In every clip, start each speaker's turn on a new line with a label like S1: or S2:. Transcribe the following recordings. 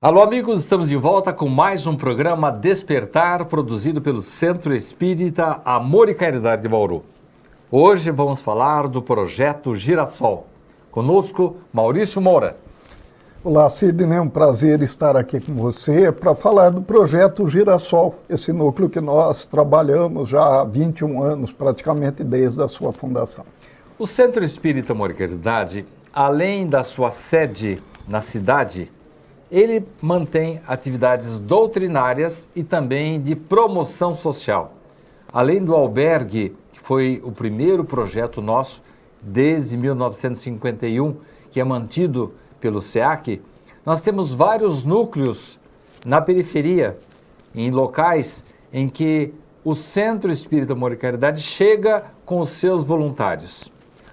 S1: Alô, amigos, estamos de volta com mais um programa Despertar, produzido pelo Centro Espírita Amor e Caridade de Bauru. Hoje vamos falar do projeto Girassol. Conosco, Maurício Moura.
S2: Olá, Sidney, é um prazer estar aqui com você para falar do projeto Girassol, esse núcleo que nós trabalhamos já há 21 anos, praticamente desde a sua fundação.
S1: O Centro Espírita Amor e Caridade, além da sua sede na cidade, ele mantém atividades doutrinárias e também de promoção social. Além do albergue, que foi o primeiro projeto nosso desde 1951, que é mantido pelo SEAC, nós temos vários núcleos na periferia, em locais em que o Centro Espírita Amor e Caridade chega com os seus voluntários.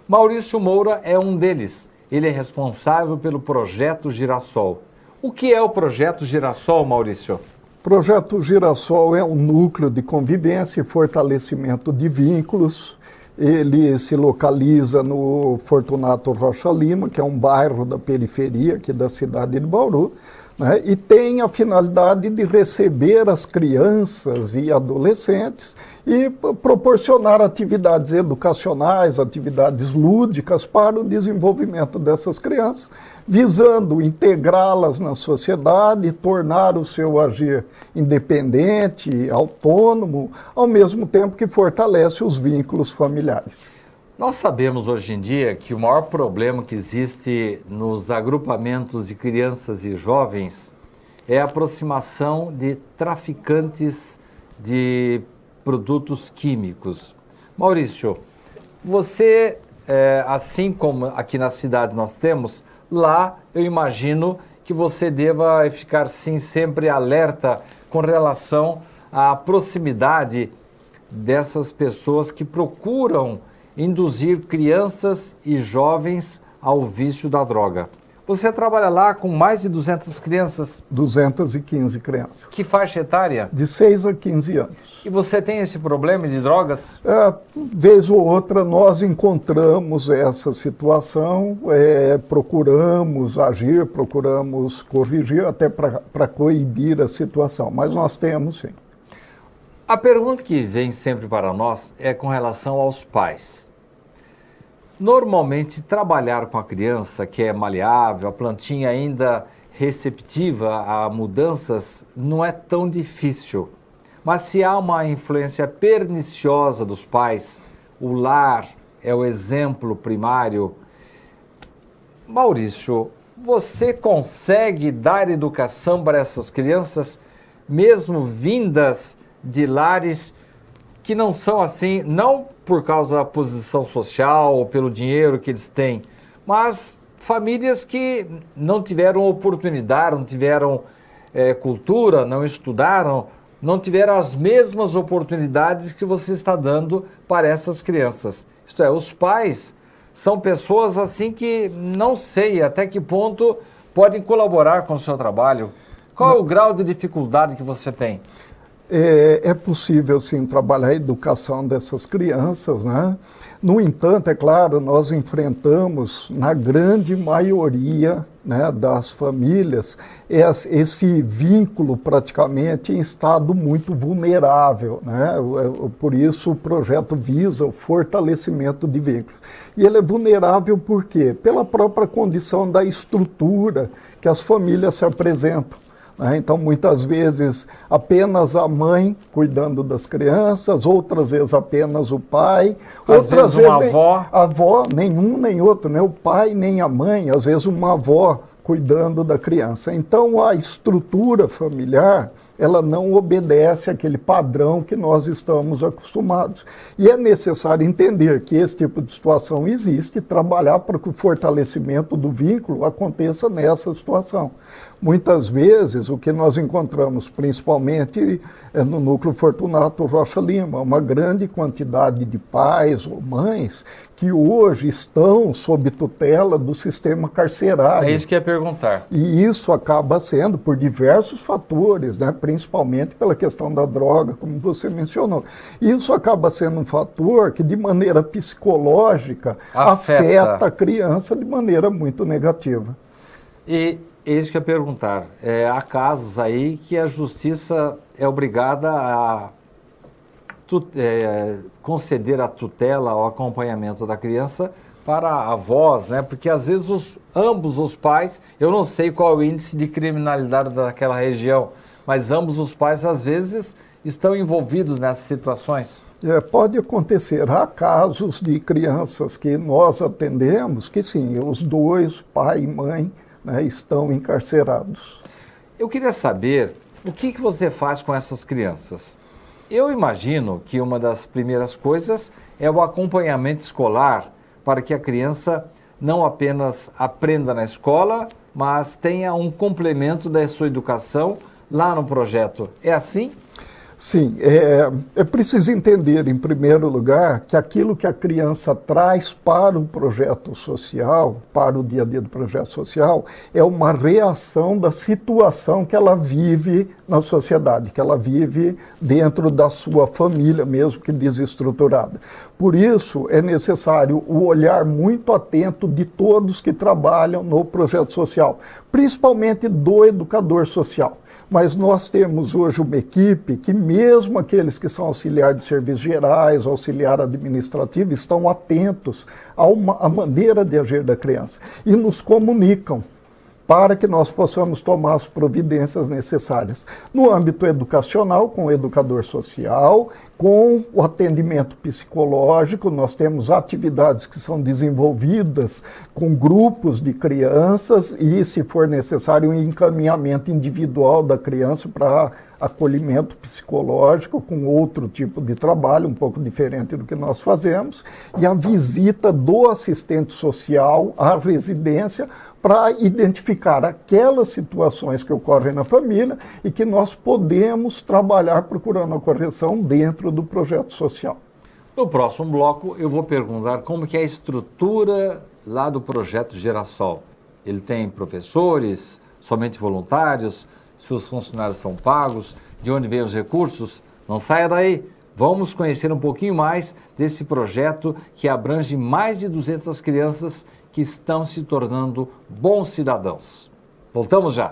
S1: Maurício Moura é um deles. Ele é responsável pelo projeto Girassol. O que é o projeto Girassol, Maurício?
S2: O projeto Girassol é um núcleo de convivência e fortalecimento de vínculos. Ele se localiza no Fortunato Rocha Lima, que é um bairro da periferia aqui da cidade de Bauru, né? E tem a finalidade de receber as crianças e adolescentes e proporcionar atividades educacionais, atividades lúdicas para o desenvolvimento dessas crianças, visando integrá-las na sociedade, tornar o seu agir independente, autônomo, ao mesmo tempo que fortalece os vínculos familiares.
S1: Nós sabemos hoje em dia que o maior problema que existe nos agrupamentos de crianças e jovens é a aproximação de traficantes de produtos químicos. Maurício, você, assim como aqui na cidade nós temos, lá eu imagino que você deva ficar sim sempre alerta com relação à proximidade dessas pessoas que procuram induzir crianças e jovens ao vício da droga. Você trabalha lá com mais de 200 crianças?
S2: 215 crianças.
S1: Que faixa etária?
S2: De 6 a 15 anos.
S1: E você tem esse problema de drogas?
S2: Vez ou outra nós encontramos essa situação, procuramos agir, procuramos corrigir até para coibir a situação, mas nós temos sim.
S1: A pergunta que vem sempre para nós é com relação aos pais. Normalmente, trabalhar com a criança que é maleável, a plantinha ainda receptiva a mudanças, não é tão difícil. Mas se há uma influência perniciosa dos pais, o lar é o exemplo primário. Maurício, você consegue dar educação para essas crianças, mesmo vindas de lares que não são assim, não por causa da posição social ou pelo dinheiro que eles têm, mas famílias que não tiveram oportunidade, não tiveram cultura, não estudaram, não tiveram as mesmas oportunidades que você está dando para essas crianças. Isto é, os pais são pessoas assim que não sei até que ponto podem colaborar com o seu trabalho. Qual é o grau de dificuldade que você tem?
S2: É possível, sim, trabalhar a educação dessas crianças, né? No entanto, é claro, nós enfrentamos, na grande maioria, né, das famílias, esse vínculo praticamente em estado muito vulnerável, né? Por isso o projeto visa o fortalecimento de vínculos. E ele é vulnerável por quê? Pela própria condição da estrutura que as famílias se apresentam. Então, muitas vezes, apenas a mãe cuidando das crianças, outras vezes apenas o pai, outras vezes
S1: uma avó.
S2: A avó, nenhum nem outro, nem o pai nem a mãe, às vezes uma avó cuidando da criança. Então, a estrutura familiar, ela não obedece àquele padrão que nós estamos acostumados. E é necessário entender que esse tipo de situação existe e trabalhar para que o fortalecimento do vínculo aconteça nessa situação. Muitas vezes, o que nós encontramos, principalmente no núcleo Fortunato Rocha Lima, uma grande quantidade de pais ou mães que hoje estão sob tutela do sistema carcerário.
S1: É isso que eu ia perguntar.
S2: E isso acaba sendo por diversos fatores, né? Principalmente pela questão da droga, como você mencionou. Isso acaba sendo um fator que, de maneira psicológica, afeta a criança de maneira muito negativa.
S1: E É isso que eu ia perguntar. Há casos aí que a justiça é obrigada a conceder a tutela, o acompanhamento da criança para avós, né? Porque às vezes ambos os pais, eu não sei qual é o índice de criminalidade daquela região, mas ambos os pais às vezes estão envolvidos nessas situações.
S2: Pode acontecer. Há casos de crianças que nós atendemos que sim, os dois, pai e mãe, né, estão encarcerados.
S1: Eu queria saber o que você faz com essas crianças. Eu imagino que uma das primeiras coisas é o acompanhamento escolar, para que a criança não apenas aprenda na escola, mas tenha um complemento da sua educação lá no projeto. É assim?
S2: Sim, é preciso entender, em primeiro lugar, que aquilo que a criança traz para o projeto social, para o dia a dia do projeto social, é uma reação da situação que ela vive na sociedade, que ela vive dentro da sua família mesmo que desestruturada. Por isso, é necessário o olhar muito atento de todos que trabalham no projeto social, principalmente do educador social. Mas nós temos hoje uma equipe que mesmo aqueles que são auxiliar de serviços gerais, auxiliar administrativo, estão atentos à maneira de agir da criança e nos comunicam para que nós possamos tomar as providências necessárias. No âmbito educacional, com o educador social, com o atendimento psicológico, nós temos atividades que são desenvolvidas com grupos de crianças e, se for necessário, um encaminhamento individual da criança para acolhimento psicológico, com outro tipo de trabalho, um pouco diferente do que nós fazemos, e a visita do assistente social à residência para identificar aquelas situações que ocorrem na família e que nós podemos trabalhar procurando a correção dentro do projeto social.
S1: No próximo bloco, eu vou perguntar como que é a estrutura lá do projeto Girassol. Ele tem professores, somente voluntários, se os funcionários são pagos, de onde vêm os recursos? Não saia daí. Vamos conhecer um pouquinho mais desse projeto que abrange mais de 200 crianças que estão se tornando bons cidadãos. Voltamos já.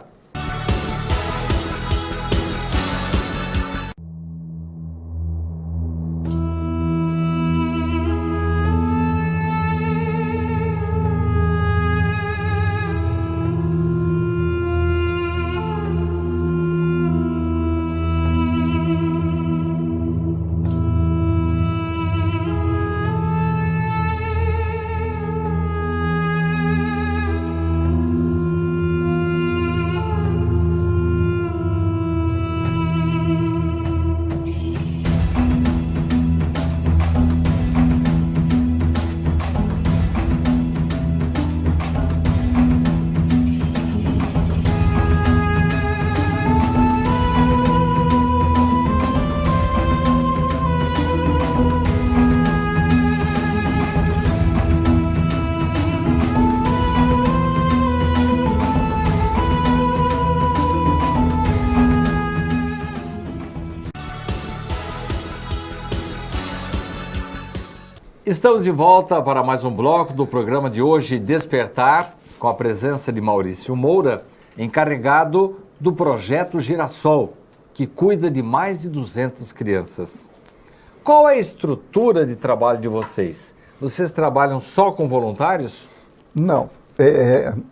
S1: Estamos de volta para mais um bloco do programa de hoje, Despertar, com a presença de Maurício Moura, encarregado do projeto Girassol, que cuida de mais de 200 crianças. Qual é a estrutura de trabalho de vocês? Vocês trabalham só com voluntários?
S2: Não.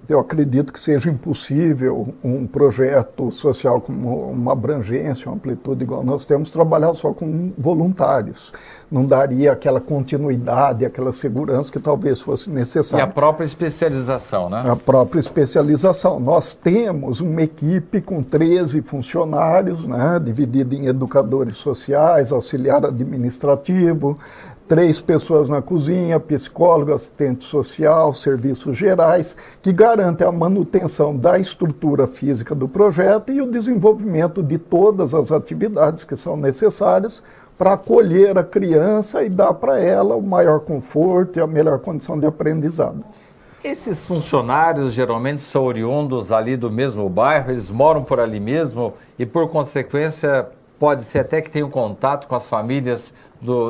S2: Eu acredito que seja impossível um projeto social com uma abrangência, uma amplitude igual nós temos, trabalhar só com voluntários. Não daria aquela continuidade, aquela segurança que talvez fosse necessária.
S1: E a própria especialização, né?
S2: A própria especialização. Nós temos uma equipe com 13 funcionários, né, dividida em educadores sociais, auxiliar administrativo, 3 pessoas na cozinha, psicólogo, assistente social, serviços gerais, que garantem a manutenção da estrutura física do projeto e o desenvolvimento de todas as atividades que são necessárias para acolher a criança e dar para ela o maior conforto e a melhor condição de aprendizado.
S1: Esses funcionários geralmente são oriundos ali do mesmo bairro, eles moram por ali mesmo e, por consequência, pode ser até que tenham contato com as famílias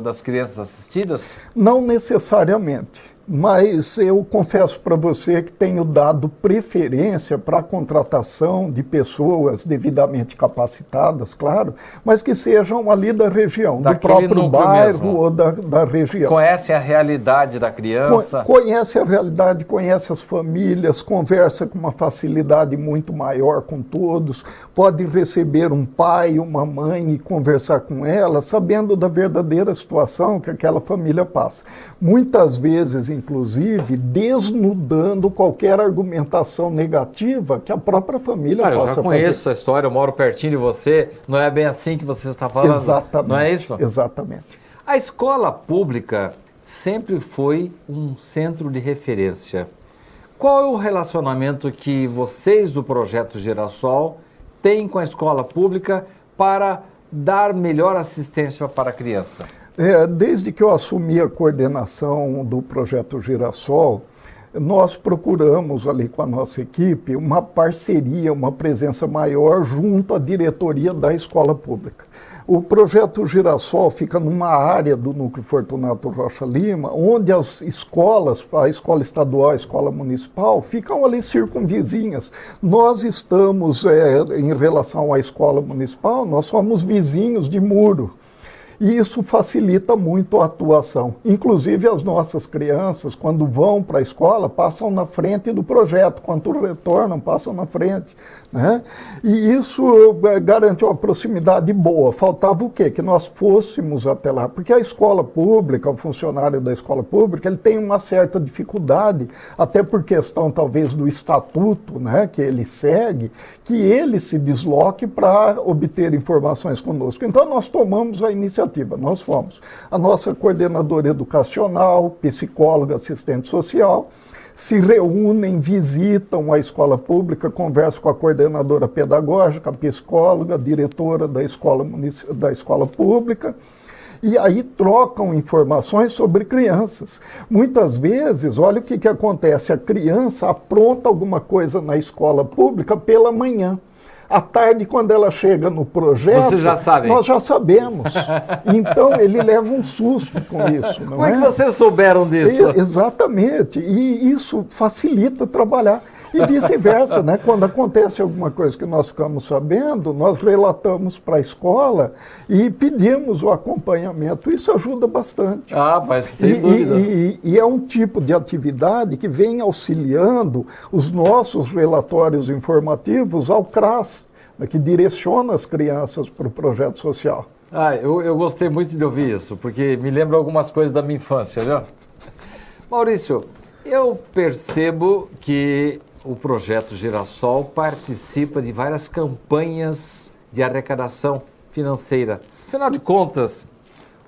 S1: das crianças assistidas?
S2: Não necessariamente. Mas eu confesso para você que tenho dado preferência para a contratação de pessoas devidamente capacitadas, claro, mas que sejam ali da região, do próprio bairro ou da região.
S1: Conhece a realidade da criança?
S2: Conhece a realidade, conhece as famílias, conversa com uma facilidade muito maior com todos, pode receber um pai, uma mãe e conversar com ela, sabendo da verdadeira situação que aquela família passa. Muitas vezes, inclusive, desnudando qualquer argumentação negativa que a própria família possa fazer.
S1: Eu já conheço a história, eu moro pertinho de você, não é bem assim que você está falando?
S2: Exatamente.
S1: Não é isso?
S2: Exatamente.
S1: A escola pública sempre foi um centro de referência. Qual é o relacionamento que vocês do Projeto Girassol têm com a escola pública para dar melhor assistência para a criança?
S2: Desde que eu assumi a coordenação do Projeto Girassol, nós procuramos ali com a nossa equipe uma parceria, uma presença maior junto à diretoria da escola pública. O Projeto Girassol fica numa área do Núcleo Fortunato Rocha Lima, onde as escolas, a escola estadual, a escola municipal, ficam ali circunvizinhas. Nós estamos, em relação à escola municipal, nós somos vizinhos de muro. E isso facilita muito a atuação. Inclusive, as nossas crianças, quando vão para a escola, passam na frente do projeto. Quando retornam, passam na frente, né? E isso garante uma proximidade boa. Faltava o quê? Que nós fôssemos até lá. Porque a escola pública, o funcionário da escola pública, ele tem uma certa dificuldade, até por questão, talvez, do estatuto, né, que ele segue, que ele se desloque para obter informações conosco. Então, nós tomamos a iniciativa. Nós fomos. A nossa coordenadora educacional, psicóloga, assistente social, se reúnem, visitam a escola pública, conversam com a coordenadora pedagógica, a psicóloga, a diretora da escola pública, e aí trocam informações sobre crianças. Muitas vezes, olha o que acontece, a criança apronta alguma coisa na escola pública pela manhã. À tarde, quando ela chega no projeto,
S1: você já sabe.
S2: Nós já sabemos. Então, ele leva um susto com isso. Não
S1: Como é que vocês souberam disso?
S2: Exatamente. E isso facilita trabalhar. E vice-versa, né? Quando acontece alguma coisa que nós ficamos sabendo, nós relatamos para a escola e pedimos o acompanhamento. Isso ajuda bastante.
S1: Mas sem dúvida.
S2: E é um tipo de atividade que vem auxiliando os nossos relatórios informativos ao CRAS, né, que direciona as crianças para o projeto social.
S1: Eu gostei muito de ouvir isso, porque me lembra algumas coisas da minha infância, viu? Maurício, eu percebo que o Projeto Girassol participa de várias campanhas de arrecadação financeira. Afinal de contas,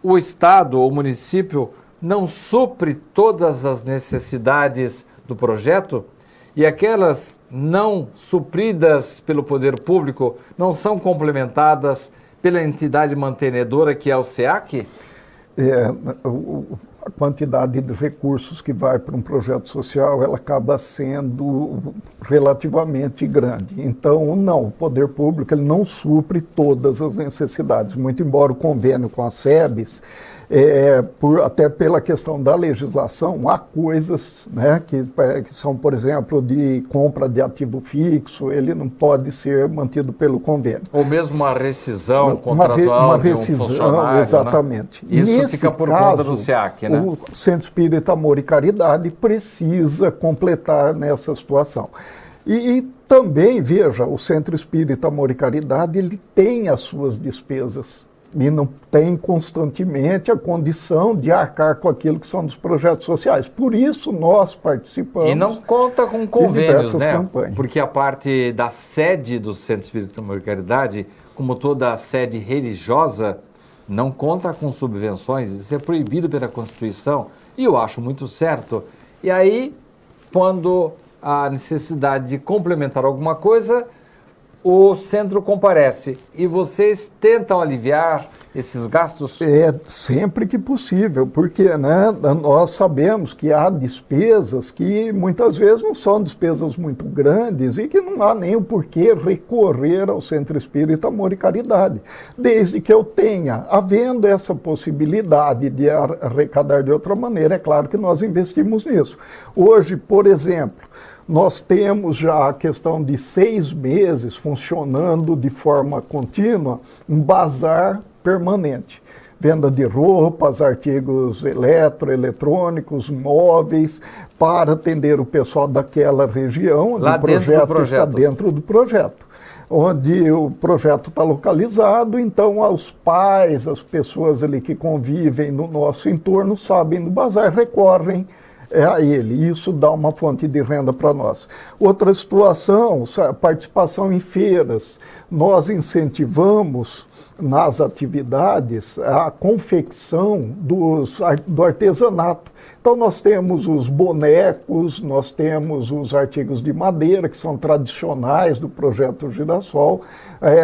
S1: o Estado ou o município não supre todas as necessidades do projeto e aquelas não supridas pelo poder público não são complementadas pela entidade mantenedora que é o SEAC?
S2: A quantidade de recursos que vai para um projeto social, ela acaba sendo relativamente grande. Então, não, o poder público ele não supre todas as necessidades, muito embora o convênio com a SEBS, até pela questão da legislação, há coisas, né, que são, por exemplo, de compra de ativo fixo, ele não pode ser mantido pelo convênio.
S1: Ou mesmo uma rescisão contratual
S2: uma rescisão,
S1: de um funcionário,
S2: exatamente.
S1: Né? Isso
S2: Nesse
S1: fica por
S2: caso,
S1: conta do SEAC, né?
S2: O Centro Espírita Amor e Caridade precisa completar nessa situação. E também, veja, o Centro Espírita Amor e Caridade, ele tem as suas despesas e não tem constantemente a condição de arcar com aquilo que são dos projetos sociais. Por isso nós participamos.
S1: E não conta com convênios, né?
S2: Campanhas.
S1: Porque a parte da sede do Centro Espírita Amor e Caridade, como toda a sede religiosa, não conta com subvenções. Isso é proibido pela Constituição e eu acho muito certo. E aí, quando há necessidade de complementar alguma coisa, o centro comparece e vocês tentam aliviar esses gastos?
S2: É sempre que possível, porque né, nós sabemos que há despesas que muitas vezes não são despesas muito grandes e que não há nem o porquê recorrer ao Centro Espírita Amor e Caridade, desde que eu tenha, havendo essa possibilidade de arrecadar de outra maneira, é claro que nós investimos nisso. Hoje, por exemplo, nós temos já a questão de 6 meses funcionando de forma contínua um bazar permanente. Venda de roupas, artigos eletrônicos, móveis, para atender o pessoal daquela região, onde o projeto está dentro do projeto. Onde o projeto está localizado, então os pais, as pessoas ali que convivem no nosso entorno, sabem do bazar, recorrem a ele. Isso dá uma fonte de renda para nós. Outra situação, a participação em feiras. Nós incentivamos nas atividades a confecção do artesanato. Então nós temos os bonecos, nós temos os artigos de madeira, que são tradicionais do Projeto Girassol,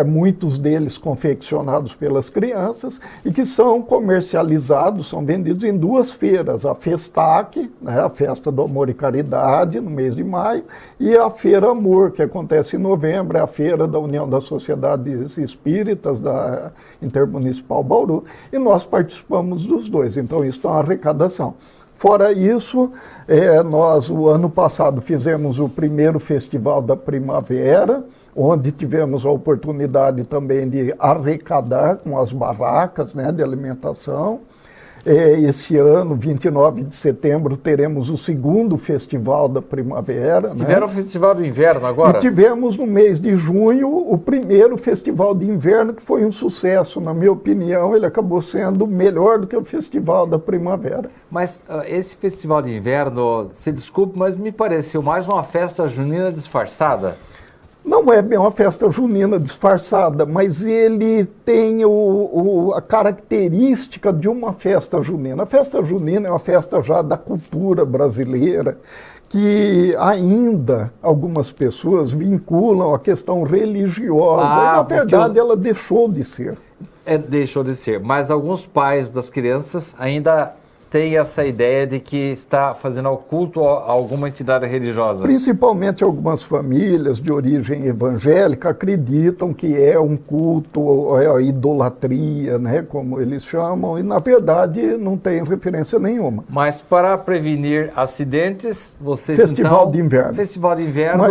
S2: muitos deles confeccionados pelas crianças e que são comercializados, são vendidos em 2 feiras, a Festac, né, a Festa do Amor e Caridade, no mês de maio, e a Feira Amor, que acontece em novembro, é a feira da União das Sociedades Espíritas da Intermunicipal Bauru, e nós participamos dos 2, então isso é uma arrecadação. Fora isso, nós, o ano passado, fizemos o primeiro Festival da Primavera, onde tivemos a oportunidade também de arrecadar com as barracas, né, de alimentação. Esse ano, 29 de setembro, teremos o 2º Festival da Primavera.
S1: Tiveram o Festival do Inverno agora?
S2: E tivemos no mês de junho o primeiro Festival de Inverno, que foi um sucesso, na minha opinião. Ele acabou sendo melhor do que o Festival da Primavera.
S1: Mas esse Festival de Inverno, se desculpe, mas me pareceu mais uma festa junina disfarçada.
S2: Não é bem uma festa junina disfarçada, mas ele tem a característica de uma festa junina. A festa junina é uma festa já da cultura brasileira, que ainda algumas pessoas vinculam a questão religiosa. E, na verdade, ela deixou de ser.
S1: Deixou de ser, mas alguns pais das crianças ainda tem essa ideia de que está fazendo o culto a alguma entidade religiosa.
S2: Principalmente algumas famílias de origem evangélica acreditam que é um culto, é a idolatria, né, como eles chamam, e na verdade não tem referência nenhuma.
S1: Mas para prevenir acidentes, vocês
S2: Festival de Inverno.
S1: Festival de Inverno,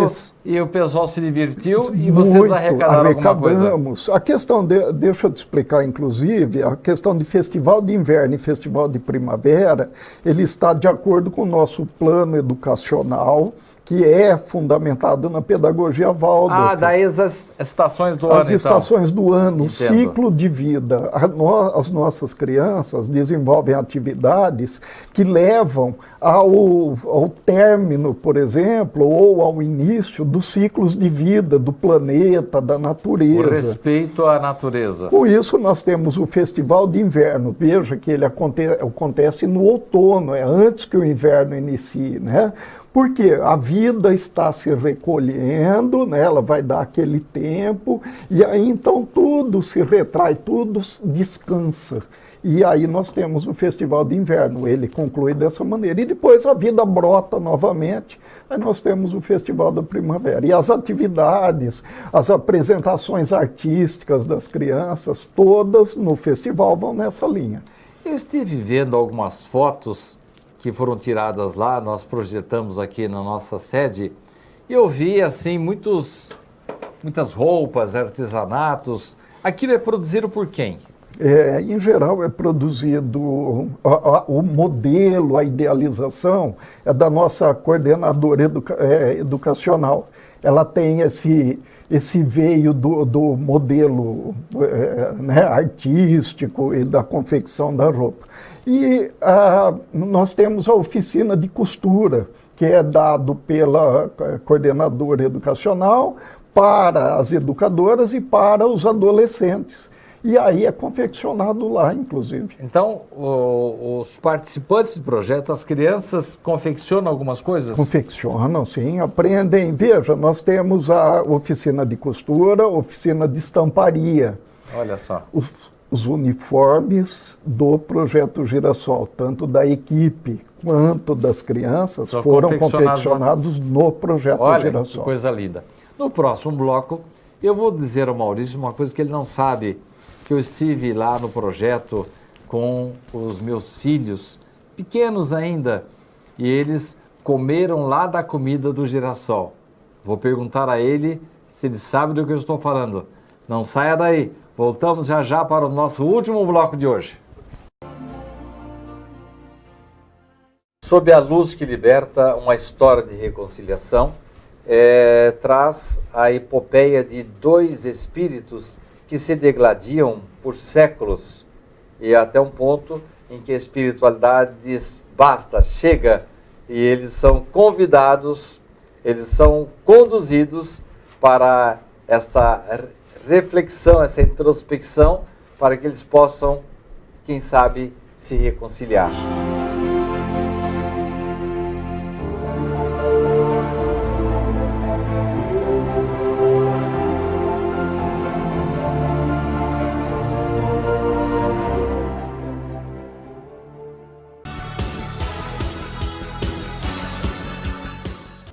S1: e o pessoal se divertiu e vocês arrecadaram alguma coisa?
S2: A questão, deixa eu te explicar inclusive, a questão de Festival de Inverno e Festival de Primavera, ele está de acordo com o nosso plano educacional, que é fundamentado na pedagogia Waldorf.
S1: Daí as estações do ano,
S2: As estações do ano, o
S1: Entendo.
S2: ciclo de vida. As nossas crianças desenvolvem atividades que levam ao término, por exemplo, ou ao início dos ciclos de vida do planeta, da natureza.
S1: O respeito à natureza.
S2: Com isso, nós temos o Festival de Inverno. Veja que ele acontece no outono, é antes que o inverno inicie, né? Porque a vida está se recolhendo, né? Ela vai dar aquele tempo, e aí então tudo se retrai, tudo descansa. E aí nós temos o Festival de Inverno, ele conclui dessa maneira. E depois a vida brota novamente, aí nós temos o Festival da Primavera. E as atividades, as apresentações artísticas das crianças, todas no festival vão nessa linha.
S1: Eu estive vendo algumas fotos que foram tiradas lá, nós projetamos aqui na nossa sede, e eu vi assim muitas roupas, artesanatos. Aquilo é produzido por quem?
S2: Em geral é produzido, o modelo, a idealização é da nossa coordenadora educacional. Ela tem esse veio do modelo né, artístico e da confecção da roupa. E nós temos a oficina de costura, que é dado pela coordenadora educacional para as educadoras e para os adolescentes. e aí é confeccionado lá, inclusive.
S1: Então, os participantes do projeto, as crianças confeccionam algumas coisas?
S2: Confeccionam, sim, aprendem. Veja, nós temos a oficina de costura, oficina de estamparia.
S1: Olha só.
S2: Os uniformes do Projeto Girassol, tanto da equipe quanto das crianças, foram confeccionados no Projeto Girassol.
S1: Que coisa linda. No próximo bloco, eu vou dizer ao Maurício uma coisa que ele não sabe, que eu estive lá no projeto com os meus filhos, pequenos ainda, e eles comeram lá da comida do Girassol. Vou perguntar a ele se ele sabe do que eu estou falando. Não saia daí. Voltamos já já para o nosso último bloco de hoje. Sob a luz que liberta, uma história de reconciliação, traz a epopeia de dois espíritos que se degladiam por séculos e até um ponto em que a espiritualidade diz basta, chega, e eles são convidados, eles são conduzidos para esta reflexão, essa introspecção, para que eles possam, quem sabe, se reconciliar.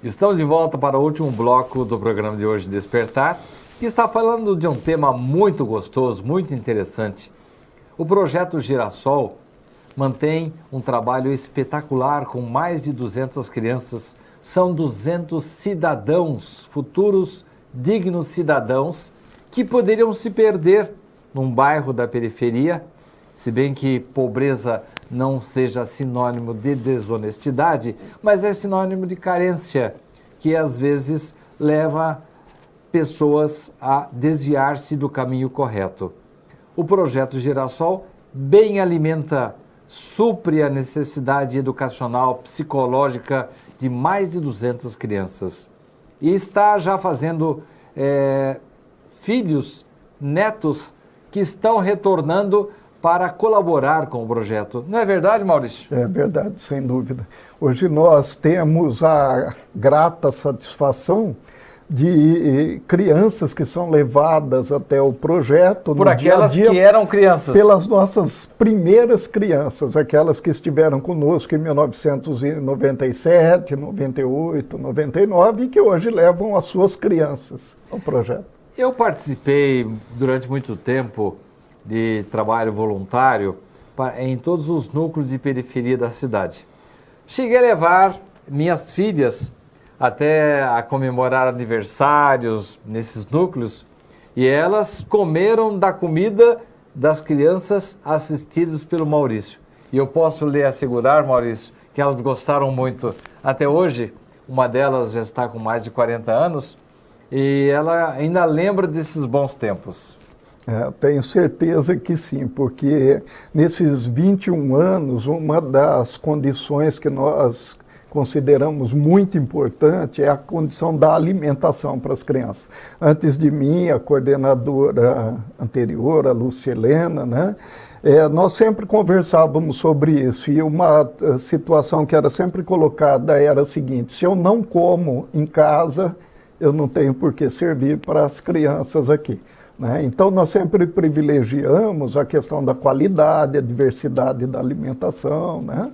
S1: Estamos de volta para o último bloco do programa de hoje, Despertar, que está falando de um tema muito gostoso, muito interessante. O Projeto Girassol mantém um trabalho espetacular com mais de 200 crianças. São 200 cidadãos, futuros dignos cidadãos, que poderiam se perder num bairro da periferia, se bem que pobreza não seja sinônimo de desonestidade, mas é sinônimo de carência, que às vezes leva pessoas a desviar-se do caminho correto. O Projeto Girassol bem alimenta, supre a necessidade educacional, psicológica de mais de 200 crianças. E está já fazendo filhos, netos, que estão retornando para colaborar com o projeto. Não é verdade, Maurício?
S2: É verdade, sem dúvida. Hoje nós temos a grata satisfação de crianças que são levadas até o projeto
S1: por aquelas dia que eram crianças.
S2: Pelas nossas primeiras crianças, aquelas que estiveram conosco em 1997, 98, 99 e que hoje levam as suas crianças ao projeto.
S1: Eu participei durante muito tempo de trabalho voluntário em todos os núcleos de periferia da cidade. Cheguei a levar minhas filhas até a comemorar aniversários nesses núcleos e elas comeram da comida das crianças assistidas pelo Maurício. E eu posso lhe assegurar, Maurício, que elas gostaram muito. Até hoje, uma delas já está com mais de 40 anos e ela ainda lembra desses bons tempos.
S2: Tenho certeza que sim, porque nesses 21 anos, uma das condições que nós consideramos muito importante é a condição da alimentação para as crianças. Antes de mim, a coordenadora anterior, a Lúcia Helena, né, nós sempre conversávamos sobre isso e uma situação que era sempre colocada era a seguinte: se eu não como em casa, eu não tenho por que servir para as crianças aqui. Né? Então, nós sempre privilegiamos a questão da qualidade, a diversidade da alimentação. Né?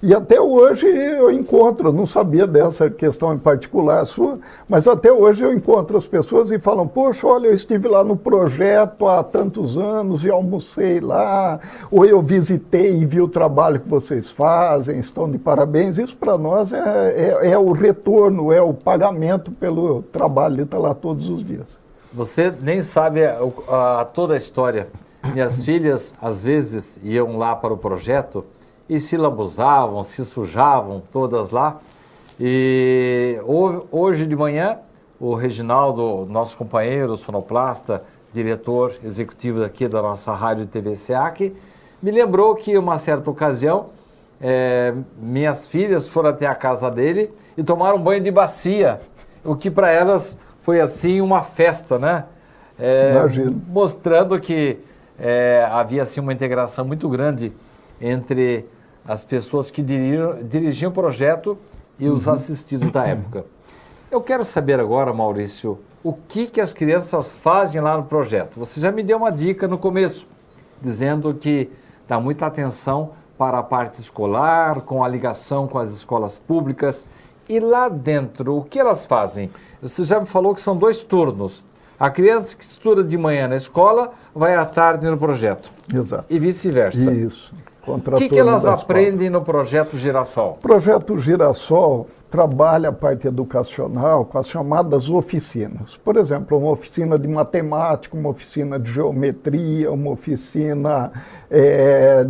S2: E até hoje eu encontro, não sabia dessa questão em particular sua, mas até hoje eu encontro as pessoas e falam: poxa, olha, eu estive lá no projeto há tantos anos e almocei lá, ou eu visitei e vi o trabalho que vocês fazem, estão de parabéns. Isso para nós é o retorno, é o pagamento pelo trabalho de estar lá todos os dias.
S1: Você nem sabe toda a história. Minhas filhas, às vezes, iam lá para o projeto e se lambuzavam, se sujavam, todas lá. E hoje de manhã, o Reginaldo, nosso companheiro, sonoplasta, diretor executivo daqui da nossa rádio e TV SEAC, me lembrou que, uma certa ocasião, minhas filhas foram até a casa dele e tomaram banho de bacia, o que para elas foi assim uma festa, né? Mostrando que havia assim, uma integração muito grande entre as pessoas que dirigiam o projeto e os assistidos da época. Eu quero saber agora, Maurício, o que as crianças fazem lá no projeto. Você já me deu uma dica no começo, dizendo que dá muita atenção para a parte escolar, com a ligação com as escolas públicas. E lá dentro, o que elas fazem? Você já me falou que são 2 turnos. A criança que estuda de manhã na escola vai à tarde no projeto.
S2: Exato.
S1: E vice-versa.
S2: Isso.
S1: O que elas aprendem no Projeto Girassol?
S2: O Projeto Girassol trabalha a parte educacional com as chamadas oficinas. Por exemplo, uma oficina de matemática, uma oficina de geometria, uma oficina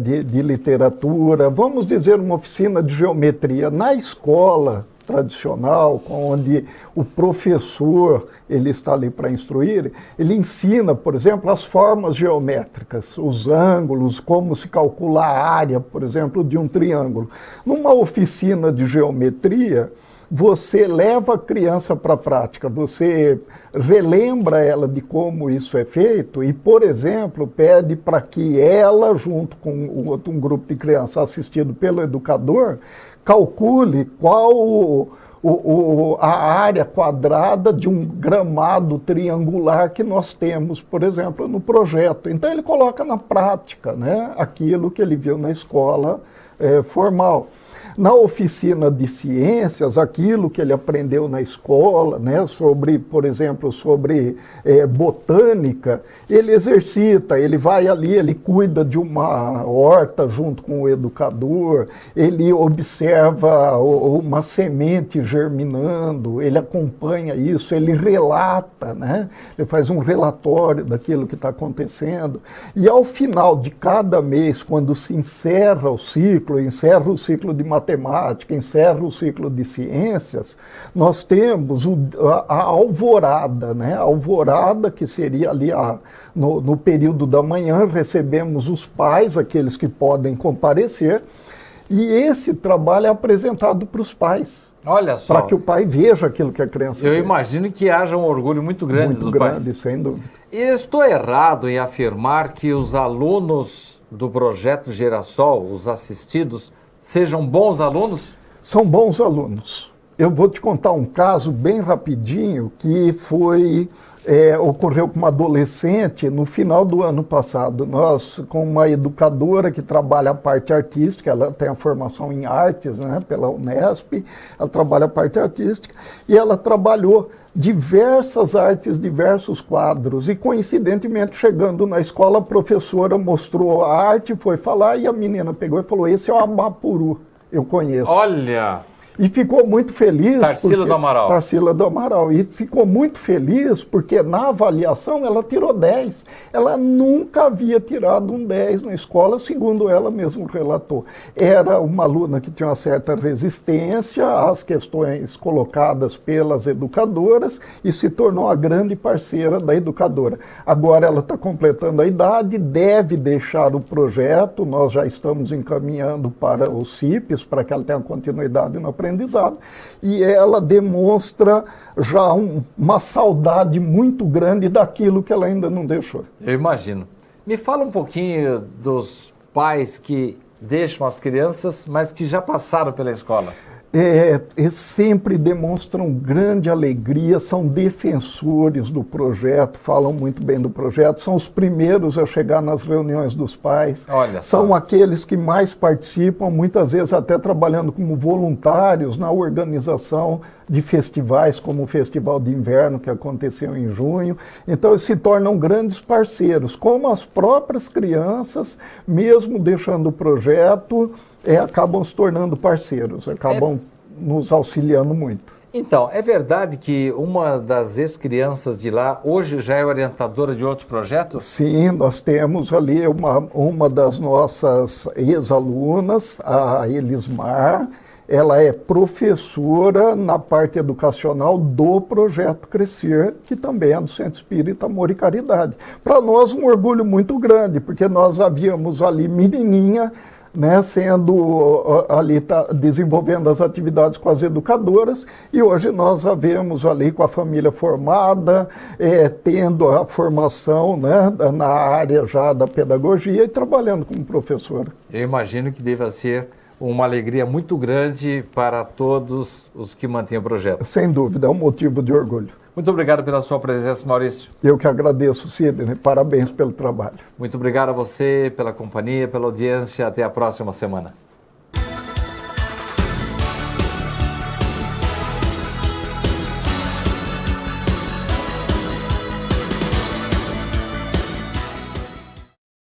S2: de literatura, vamos dizer uma oficina de geometria. Na escola tradicional, onde o professor ele está ali para instruir, ele ensina, por exemplo, as formas geométricas, os ângulos, como se calcula a área, por exemplo, de um triângulo. Numa oficina de geometria, você leva a criança para a prática, você relembra ela de como isso é feito e, por exemplo, pede para que ela, junto com um grupo de crianças assistido pelo educador, calcule qual a área quadrada de um gramado triangular que nós temos, por exemplo, no projeto. Então ele coloca na prática, né, aquilo que ele viu na escola formal. Na oficina de ciências, aquilo que ele aprendeu na escola, né, sobre, por exemplo, sobre botânica, ele exercita, ele vai ali, ele cuida de uma horta junto com o educador, ele observa uma semente germinando, ele acompanha isso, ele relata, né, ele faz um relatório daquilo que está acontecendo. E ao final de cada mês, quando se encerra o ciclo de matemática, encerra o ciclo de ciências, nós temos a alvorada, né? A alvorada, que seria ali no período da manhã, recebemos os pais, aqueles que podem comparecer, e esse trabalho é apresentado para os pais.
S1: Olha só.
S2: Para que o pai veja aquilo que a criança
S1: Eu
S2: fez.
S1: imagino que haja um orgulho muito grande dos pais.
S2: Muito grande, sem dúvida.
S1: E estou errado em afirmar que os alunos do Projeto Girassol, os assistidos, sejam bons alunos?
S2: São bons alunos. Eu vou te contar um caso bem rapidinho que ocorreu com uma adolescente no final do ano passado. Nós, com uma educadora que trabalha a parte artística, ela tem a formação em artes, né, pela Unesp, ela trabalha a parte artística, e ela trabalhou diversas artes, diversos quadros, e coincidentemente, chegando na escola, a professora mostrou a arte, foi falar, e a menina pegou e falou: esse é o Amapuru, eu conheço.
S1: Olha!
S2: E ficou muito feliz.
S1: Tarsila do Amaral.
S2: Tarsila do Amaral. E ficou muito feliz porque na avaliação ela tirou 10. Ela nunca havia tirado um 10 na escola, segundo ela mesma relatou. Era uma aluna que tinha uma certa resistência às questões colocadas pelas educadoras e se tornou a grande parceira da educadora. Agora ela está completando a idade, deve deixar o projeto, nós já estamos encaminhando para os CIPs, para que ela tenha continuidade no aprendizado, e ela demonstra já uma saudade muito grande daquilo que ela ainda não deixou.
S1: Eu imagino. Me fala um pouquinho dos pais que deixam as crianças, mas que já passaram pela escola.
S2: Sempre demonstram grande alegria, são defensores do projeto, falam muito bem do projeto, são os primeiros a chegar nas reuniões dos pais, são aqueles que mais participam, muitas vezes até trabalhando como voluntários na organização de festivais, como o Festival de Inverno, que aconteceu em junho. Então, eles se tornam grandes parceiros, como as próprias crianças, mesmo deixando o projeto, acabam se tornando parceiros, acabam nos auxiliando muito.
S1: Então, é verdade que uma das ex-crianças de lá hoje já é orientadora de outros projetos?
S2: Sim, nós temos ali uma das nossas ex-alunas, a Elismar. Ela é professora na parte educacional do Projeto Crescer, que também é do Centro Espírita Amor e Caridade. Para nós, um orgulho muito grande, porque nós havíamos ali menininha, né, sendo ali desenvolvendo as atividades com as educadoras, e hoje nós a vemos ali com a família formada, tendo a formação, né, na área já da pedagogia e trabalhando como professora.
S1: Eu imagino que deva ser uma alegria muito grande para todos os que mantêm o projeto.
S2: Sem dúvida, é um motivo de orgulho.
S1: Muito obrigado pela sua presença, Maurício.
S2: Eu que agradeço, Sidney. Parabéns pelo trabalho.
S1: Muito obrigado a você pela companhia, pela audiência. Até a próxima semana.